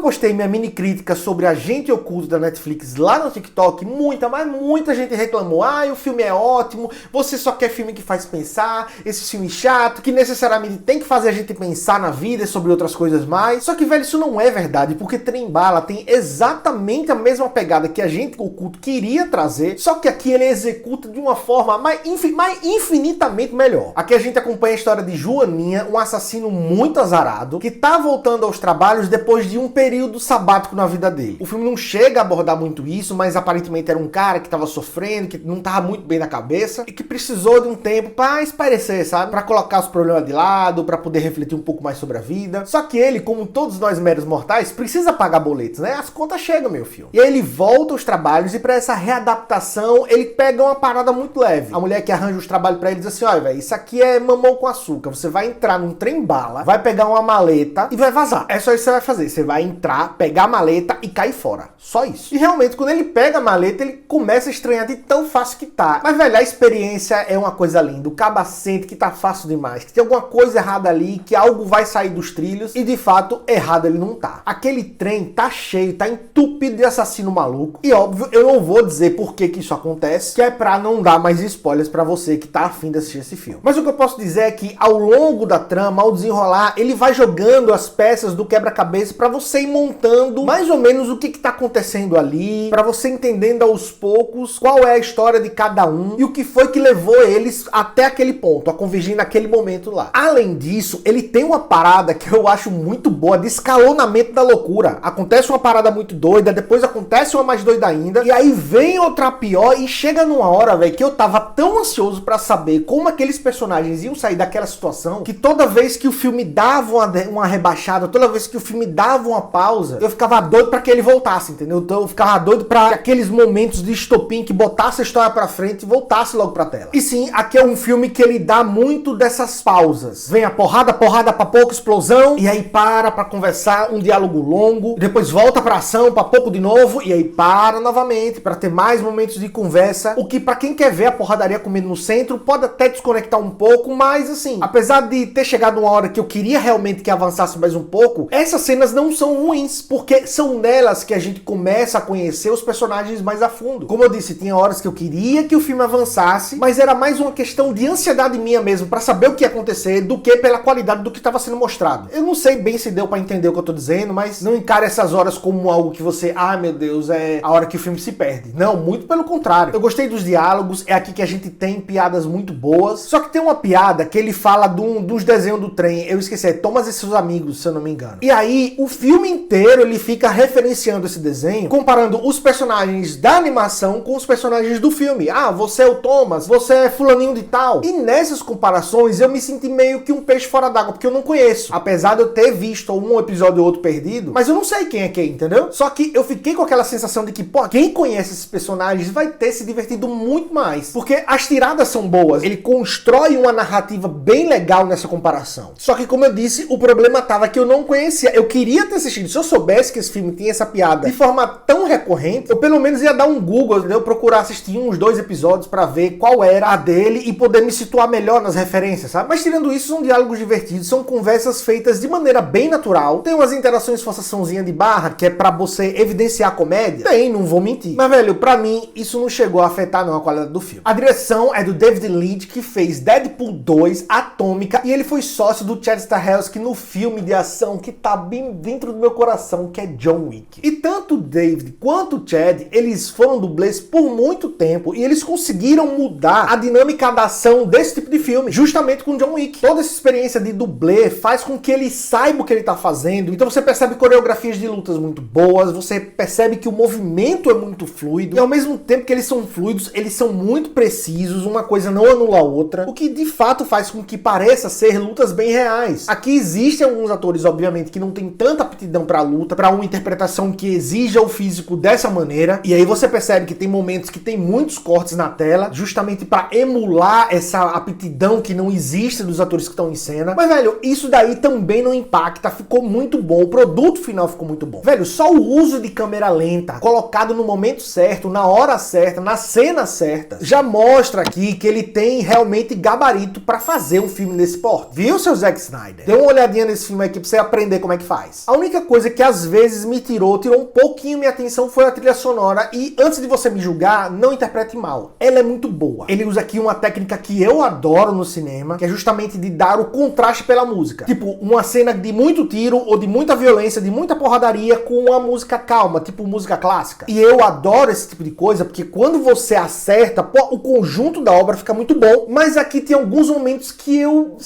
postei minha mini crítica sobre Agente Oculto da Netflix lá no TikTok, muita gente reclamou. Ah, o filme é ótimo, você só quer filme que faz pensar, esse filme chato, que necessariamente tem que fazer a gente pensar na vida e sobre outras coisas mais. Só que, velho, isso não é verdade, porque Trem Bala tem exatamente a mesma pegada que Agente Oculto queria trazer, só que aqui ele executa de uma forma mais infinitamente melhor. Aqui a gente acompanha a história de Joaninha, um assassino muito azarado, que tá voltando aos trabalhos depois de um período sabático na vida dele. O filme não chega a abordar muito isso, mas aparentemente era um cara que tava sofrendo, que não tava muito bem na cabeça, e que precisou de um tempo pra espairecer, sabe? Pra colocar os problemas de lado, pra poder refletir um pouco mais sobre a vida. Só que ele, como todos nós meros mortais, precisa pagar boletos, né? As contas chegam, meu filho. E aí ele volta aos trabalhos, e pra essa readaptação, ele pega uma parada muito leve. A mulher que arranja os trabalhos pra ele diz assim: olha, velho, isso aqui é mamão com açúcar. Você vai entrar num trem bala, vai pegar uma maleta e vai vazar. É só isso que você vai fazer. Você vai entrar, pegar a maleta e cair fora. Só isso. E realmente, quando ele pega a maleta, ele começa a estranhar de tão fácil que tá. Mas, velho, a experiência é uma coisa linda. O caba sente que tá fácil demais, que tem alguma coisa errada ali, que algo vai sair dos trilhos, e de fato, errado ele não tá. Aquele trem tá cheio, tá entupido de assassino maluco. E óbvio, eu não vou dizer por que isso acontece, que é pra não dar mais spoilers pra você que tá afim de assistir esse filme. Mas o que eu posso dizer é que ao longo da trama, ao desenrolar, ele vai jogando as peças do quebra-cabeça pra você ir montando mais ou menos o que tá acontecendo ali, pra você entendendo aos poucos qual é a história de cada um e o que foi que levou eles até aquele ponto, a convergir naquele momento lá. Além disso, ele tem uma parada que eu acho muito boa, de escalonamento da loucura. Acontece uma parada muito doida, depois acontece uma mais doida ainda, e aí vem outra pior, e chega numa hora, velho, que eu tava tão ansioso pra saber como aqueles personagens iam sair daquela situação, que toda vez que o filme dava uma rebaixada, toda vez que o filme dava uma pausa, eu ficava doido pra que ele voltasse, entendeu? Então eu ficava doido pra aqueles momentos de estopim que botasse a história pra frente e voltasse logo pra tela. E sim, aqui é um filme que ele dá muito dessas pausas. Vem a porrada pra pouco, explosão, e aí para pra conversar, um diálogo longo, depois volta pra ação, pra pouco de novo, e aí para novamente pra ter mais momentos de conversa, o que pra quem quer ver a porradaria comendo no centro, pode até desconectar um pouco, mas assim, apesar de ter chegado uma hora que eu queria realmente que avançasse mais um pouco, essas cenas não são ruins, porque são nelas que a gente começa a conhecer os personagens mais a fundo. Como eu disse, tinha horas que eu queria que o filme avançasse, mas era mais uma questão de ansiedade minha mesmo, pra saber o que ia acontecer, do que pela qualidade do que estava sendo mostrado. Eu não sei bem se deu pra entender o que eu tô dizendo, mas não encare essas horas como algo que você, ah, meu Deus, é a hora que o filme se perde. Não, muito pelo contrário. Eu gostei dos diálogos, é aqui que a gente tem piadas muito boas, só que tem uma piada que ele fala dos desenhos do trem, eu esqueci, é Thomas e seus amigos, se eu não me engano. E aí, o filme inteiro, ele fica referenciando esse desenho, comparando os personagens da animação com os personagens do filme. Ah, você é o Thomas, você é fulaninho de tal. E nessas comparações, eu me senti meio que um peixe fora d'água, porque eu não conheço. Apesar de eu ter visto um episódio ou outro perdido, mas eu não sei quem é quem, entendeu? Só que eu fiquei com aquela sensação de que, pô, quem conhece esses personagens vai ter se divertido muito mais. Porque as tiradas são boas, ele constrói uma narrativa bem legal nessa comparação. Só que, como eu disse, o problema tava que eu não conhecia. Eu queria ter assistido. Se eu soubesse que esse filme tinha essa piada de forma tão recorrente, eu pelo menos ia dar um Google, entendeu? Procurar assistir uns 2 episódios pra ver qual era a dele e poder me situar melhor nas referências, sabe? Mas tirando isso, são diálogos divertidos, são conversas feitas de maneira bem natural. Tem umas interações forçaçãozinha de barra, que é pra você evidenciar a comédia. Tem, não vou mentir. Mas, velho, pra mim, isso não chegou a afetar não a qualidade do filme. A direção é do David Leitch, que fez Deadpool 2, Atômica, e ele foi sócio do Chad Stahelski no filme de ação que tá bem dentro do meu coração, que é John Wick. E tanto o David quanto o Chad, eles foram dublês por muito tempo, e eles conseguiram mudar a dinâmica da ação desse tipo de filme, justamente com John Wick. Toda essa experiência de dublê faz com que ele saiba o que ele tá fazendo, então você percebe coreografias de lutas muito boas, você percebe que o movimento é muito fluido, e ao mesmo tempo que eles são fluidos, eles são muito precisos, uma coisa não anula a outra, o que de fato faz com que pareça ser lutas bem reais. Aqui existem alguns atores, obviamente, que não tem tanta aptidão pra luta, pra uma interpretação que exija o físico dessa maneira, e aí você percebe que tem momentos que tem muitos cortes na tela, justamente pra emular essa aptidão que não existe dos atores que estão em cena. Mas, velho, isso daí também não impacta, ficou muito bom, o produto final ficou muito bom. Velho, só o uso de câmera lenta, colocado no momento certo, na hora certa, na cena certa, já mostra aqui que ele tem realmente gabarito pra fazer um filme desse porte. Viu, seu Zack Snyder? Dê uma olhadinha nesse filme aqui pra você aprender como é que faz. A única coisa coisa que às vezes me tirou um pouquinho minha atenção foi a trilha sonora. E antes de você me julgar, não interprete mal. Ela é muito boa. Ele usa aqui uma técnica que eu adoro no cinema, que é justamente de dar o contraste pela música. Tipo, uma cena de muito tiro ou de muita violência, de muita porradaria com uma música calma, tipo música clássica. E eu adoro esse tipo de coisa, porque quando você acerta, pô, o conjunto da obra fica muito bom. Mas aqui tem alguns momentos que eu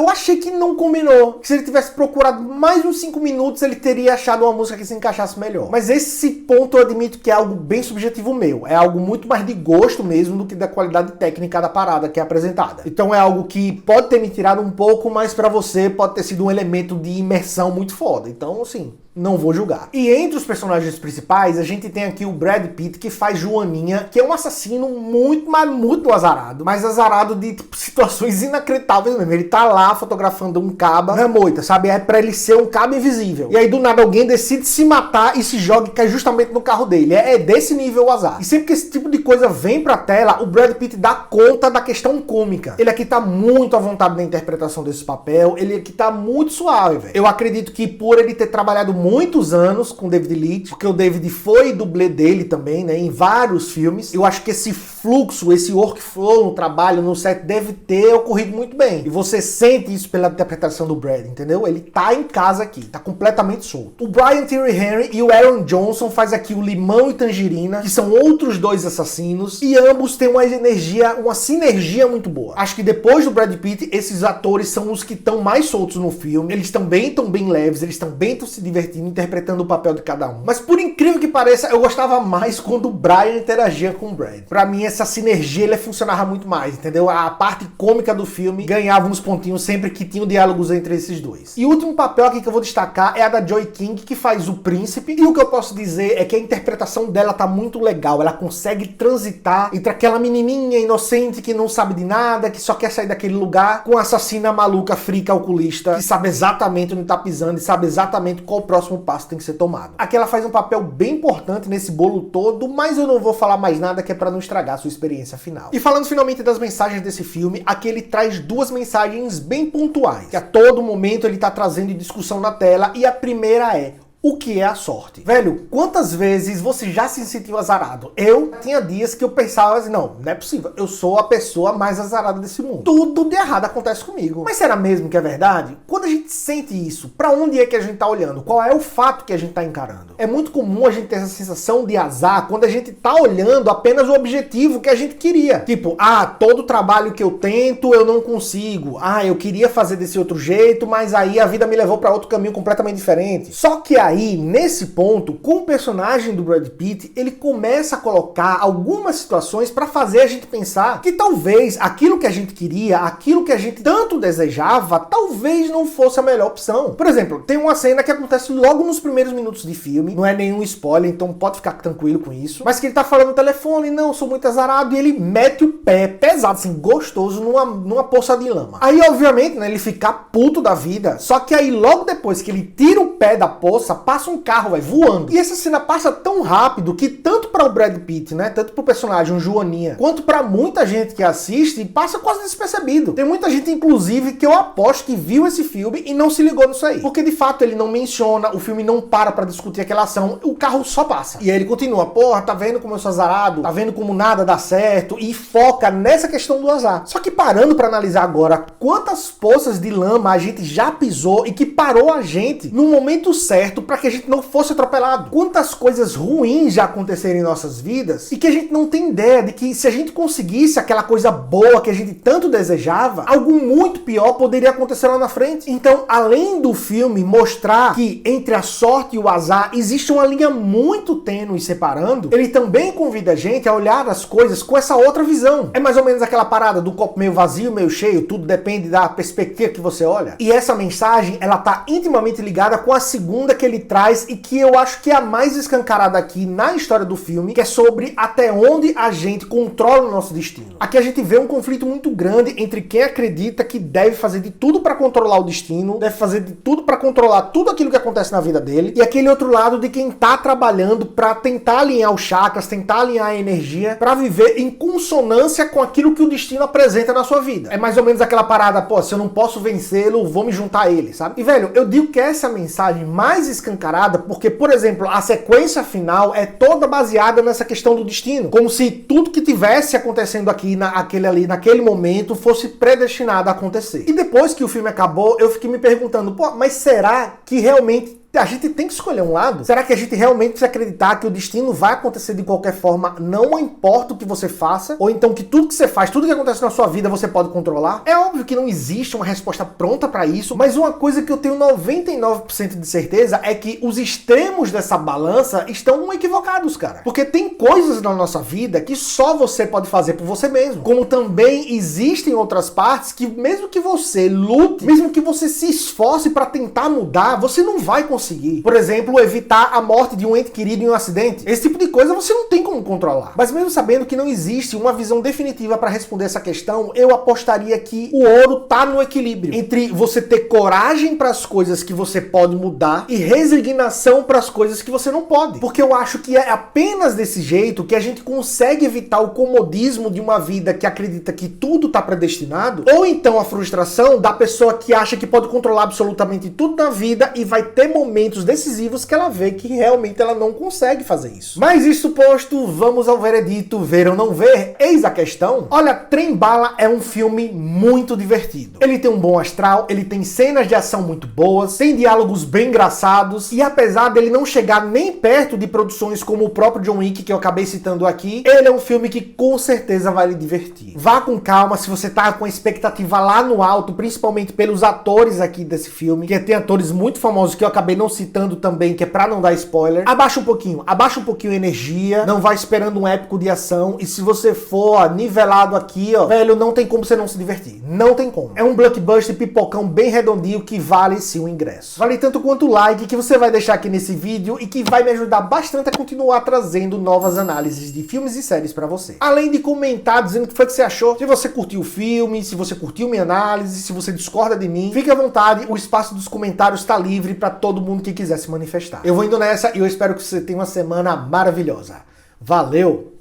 achei que não combinou. Que se ele tivesse procurado mais uns 5 minutos, ele teria achado uma música que se encaixasse melhor. Mas esse ponto eu admito que é algo bem subjetivo meu. É algo muito mais de gosto mesmo do que da qualidade técnica da parada que é apresentada. Então é algo que pode ter me tirado um pouco, mas pra você pode ter sido um elemento de imersão muito foda. Então, assim, não vou julgar. E entre os personagens principais, a gente tem aqui o Brad Pitt, que faz Joaninha, que é um assassino muito, mas muito azarado. Mas azarado de tipo, situações inacreditáveis mesmo. Ele tá lá fotografando um caba na moita, sabe? É pra ele ser um caba invisível. E aí do nada alguém decide se matar e se joga e cai justamente no carro dele. É desse nível o azar. E sempre que esse tipo de coisa vem pra tela, o Brad Pitt dá conta da questão cômica. Ele aqui tá muito à vontade na interpretação desse papel. Ele aqui tá muito suave, velho. Eu acredito que por ele ter trabalhado muitos anos com David Leitch, porque o David foi dublê dele também, né, em vários filmes. Eu acho que esse fluxo, esse workflow no trabalho, no set, deve ter ocorrido muito bem. E você sente isso pela interpretação do Brad, entendeu? Ele tá em casa aqui, tá completamente solto. O Brian Tyree Henry e o Aaron Johnson faz aqui o Limão e Tangerina, que são outros dois assassinos, e ambos têm uma sinergia muito boa. Acho que depois do Brad Pitt, esses atores são os que estão mais soltos no filme. Eles também estão bem leves, eles também estão se divertindo, interpretando o papel de cada um. Mas por incrível que pareça, eu gostava mais quando o Brian interagia com o Brad. Pra mim, essa sinergia funcionava muito mais, entendeu? A parte cômica do filme ganhava uns pontinhos sempre que tinham diálogos entre esses dois. E o último papel aqui que eu vou destacar é a da Joy King, que faz o príncipe. E o que eu posso dizer é que a interpretação dela tá muito legal. Ela consegue transitar entre aquela menininha inocente que não sabe de nada, que só quer sair daquele lugar, com a assassina maluca, fria, calculista, que sabe exatamente onde tá pisando e sabe exatamente qual o próximo passo tem que ser tomado. Aqui ela faz um papel bem importante nesse bolo todo, mas eu não vou falar mais nada que é pra não estragar a sua experiência final. E falando finalmente das mensagens desse filme, aqui ele traz duas mensagens bem pontuais, que a todo momento ele tá trazendo em discussão na tela, e a primeira é: o que é a sorte? Velho, quantas vezes você já se sentiu azarado? Eu tinha dias que eu pensava assim, não é possível, eu sou a pessoa mais azarada desse mundo. Tudo de errado acontece comigo. Mas será mesmo que é verdade? Quando a gente sente isso, pra onde é que a gente tá olhando? Qual é o fato que a gente tá encarando? É muito comum a gente ter essa sensação de azar quando a gente tá olhando apenas o objetivo que a gente queria. Tipo, todo trabalho que eu tento, eu não consigo. Eu queria fazer desse outro jeito, mas aí a vida me levou pra outro caminho completamente diferente. Só que aí, nesse ponto, com o personagem do Brad Pitt, ele começa a colocar algumas situações pra fazer a gente pensar que talvez aquilo que a gente queria, aquilo que a gente tanto desejava, talvez não fosse a melhor opção. Por exemplo, tem uma cena que acontece logo nos primeiros minutos de filme, não é nenhum spoiler, então pode ficar tranquilo com isso, mas que ele tá falando no telefone, não, sou muito azarado, e ele mete o pé pesado, assim, gostoso, numa poça de lama. Aí, obviamente, né, ele fica puto da vida, só que aí logo depois que ele tira o pé da poça, passa um carro, voando. E essa cena passa tão rápido que tanto para o Brad Pitt, né, tanto pro personagem, o Joaninha, quanto para muita gente que assiste, passa quase despercebido. Tem muita gente, inclusive, que eu aposto que viu esse filme e não se ligou nisso aí. Porque, de fato, ele não menciona, o filme não para discutir aquela ação, o carro só passa. E aí ele continua, porra, tá vendo como eu sou azarado? Tá vendo como nada dá certo? E foca nessa questão do azar. Só que parando para analisar agora quantas poças de lama a gente já pisou e que parou a gente no momento certo para que a gente não fosse atropelado. Quantas coisas ruins já aconteceram em nossas vidas e que a gente não tem ideia de que se a gente conseguisse aquela coisa boa que a gente tanto desejava, algo muito pior poderia acontecer lá na frente. Então, além do filme mostrar que entre a sorte e o azar existe uma linha muito tênue separando, ele também convida a gente a olhar as coisas com essa outra visão. É mais ou menos aquela parada do copo meio vazio, meio cheio, tudo depende da perspectiva que você olha. E essa mensagem, ela tá intimamente ligada com a segunda que ele traz e que eu acho que é a mais escancarada aqui na história do filme, que é sobre até onde a gente controla o nosso destino. Aqui a gente vê um conflito muito grande entre quem acredita que deve fazer de tudo para controlar o destino, deve fazer de tudo para controlar tudo aquilo que acontece na vida dele, e aquele outro lado de quem tá trabalhando para tentar alinhar os chakras, tentar alinhar a energia, para viver em consonância com aquilo que o destino apresenta na sua vida. É mais ou menos aquela parada, se eu não posso vencê-lo, vou me juntar a ele, sabe? E velho, eu digo que essa mensagem mais escancarada escancarada porque, por exemplo, a sequência final é toda baseada nessa questão do destino. Como se tudo que tivesse acontecendo aqui, naquele momento, fosse predestinado a acontecer. E depois que o filme acabou, eu fiquei me perguntando, pô, mas será que realmente a gente tem que escolher um lado? Será que a gente realmente precisa acreditar que o destino vai acontecer de qualquer forma, não importa o que você faça? Ou então que tudo que você faz, tudo que acontece na sua vida, você pode controlar? É óbvio que não existe uma resposta pronta pra isso, mas uma coisa que eu tenho 99% de certeza é que os extremos dessa balança estão equivocados, cara. Porque tem coisas na nossa vida que só você pode fazer por você mesmo. Como também existem outras partes que mesmo que você lute, mesmo que você se esforce pra tentar mudar, você não vai conseguir. Por exemplo, evitar a morte de um ente querido em um acidente. Esse tipo de coisa você não tem como controlar. Mas mesmo sabendo que não existe uma visão definitiva para responder essa questão, eu apostaria que o ouro tá no equilíbrio entre você ter coragem para as coisas que você pode mudar e resignação para as coisas que você não pode. Porque eu acho que é apenas desse jeito que a gente consegue evitar o comodismo de uma vida que acredita que tudo tá predestinado, ou então a frustração da pessoa que acha que pode controlar absolutamente tudo na vida e vai ter momentos decisivos que ela vê que realmente ela não consegue fazer isso. Mas isso posto, vamos ao veredito, ver ou não ver? Eis a questão. Olha, Trem Bala é um filme muito divertido. Ele tem um bom astral, ele tem cenas de ação muito boas, tem diálogos bem engraçados, e apesar dele não chegar nem perto de produções como o próprio John Wick, que eu acabei citando aqui, ele é um filme que com certeza vai lhe divertir. Vá com calma, se você tá com a expectativa lá no alto, principalmente pelos atores aqui desse filme, que tem atores muito famosos que eu acabei não citando também, que é pra não dar spoiler. Abaixa um pouquinho a energia, não vai esperando um épico de ação, e se você for nivelado aqui, ó, velho, não tem como você não se divertir. Não tem como. É um blockbuster pipocão bem redondinho que vale sim o ingresso. Vale tanto quanto o like que você vai deixar aqui nesse vídeo e que vai me ajudar bastante a continuar trazendo novas análises de filmes e séries pra você. Além de comentar dizendo o que foi que você achou, se você curtiu o filme, se você curtiu minha análise, se você discorda de mim, fique à vontade, o espaço dos comentários tá livre pra todo mundo que quiser se manifestar. Eu vou indo nessa e eu espero que você tenha uma semana maravilhosa. Valeu!